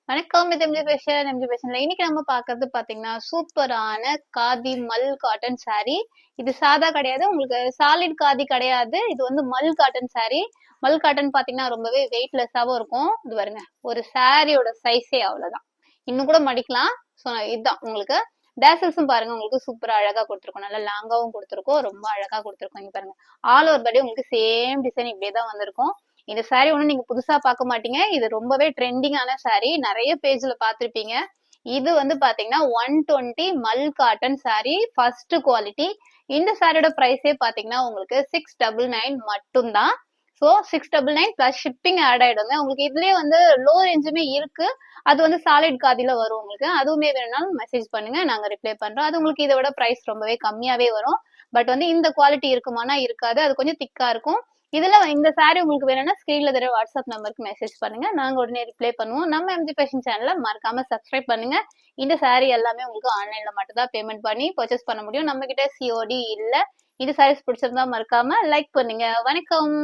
வணக்கம். இது எம்ஜி ஃபேஷன்ல இன்னைக்கு நம்ம பாக்குறது பாத்தீங்கன்னா சூப்பரான காதி மல் காட்டன் saree. இது சாதா கிடையாது, உங்களுக்கு சாலிட் காதி கிடையாது. இது வந்து மல் காட்டன் saree. மல் காட்டன் பாத்தீங்கன்னா ரொம்பவே வெயிட்லெஸ்ஸாவும் இருக்கும். இது பாருங்க, ஒரு சாரியோட சைஸே அவ்வளவுதான். இன்னும் கூட மடிக்கலாம். ஸோ இதுதான் உங்களுக்கு டேசல்ஸும் பாருங்க, உங்களுக்கு சூப்பரா அழகா கொடுத்துருக்கோம். நல்லா லாங்காவும் கொடுத்துருக்கோம், ரொம்ப அழகா கொடுத்துருக்கோம். இங்க பாருங்க, ஆல் ஓவர் படி உங்களுக்கு சேம் டிசைன் இப்படியே தான் வந்திருக்கும். இந்த saree ஒன்றும் நீங்க புதுசா பார்க்க மாட்டீங்க. இது ரொம்பவே ட்ரெண்டிங்கான saree, நிறைய பேஜ்ல பார்த்திருப்பீங்க. இது வந்து பாத்தீங்கன்னா 120 மல் காட்டன் saree, ஃபர்ஸ்ட் குவாலிட்டி. இந்த சாரியோட பிரைஸே பாத்தீங்கன்னா உங்களுக்கு 699 மட்டும்தான். ஸோ 699 பிளஸ் ஷிப்பிங் ஆட் ஆயிடுங்க. உங்களுக்கு இதுலயே வந்து லோ ரேஞ்சுமே இருக்கு. அது வந்து சாலிட் காதில வரும் உங்களுக்கு. அதுவுமே வேணும்னாலும் மெசேஜ் பண்ணுங்க, நாங்க ரிப்ளை பண்றோம். அது உங்களுக்கு இதை விட பிரைஸ் ரொம்பவே கம்மியாவே வரும். பட் வந்து இந்த குவாலிட்டி இருக்குமானா இருக்காது, அது கொஞ்சம் திக்கா இருக்கும். இதுல இந்த saree உங்களுக்கு வேணும்னா ஸ்கிரீன்ல தெரிய வாட்ஸ்அப் நம்பருக்கு மெசேஜ் பண்ணுங்க, நாங்க உடனே ரிப்ளை பண்ணுவோம். நம்ம எம்ஜி ஃபேஷன் சேனலை மறக்காம சப்ஸ்கிரைப் பண்ணுங்க. இந்த saree எல்லாமே உங்களுக்கு ஆன்லைன்ல மட்டும் தான் பேமெண்ட் பண்ணி பர்ச்சேஸ் பண்ண முடியும். நம்ம கிட்ட சிஓடி இல்ல. இந்த சாரீஸ் பிடிச்சிருந்தா மறக்காம லைக் பண்ணுங்க. வணக்கம்.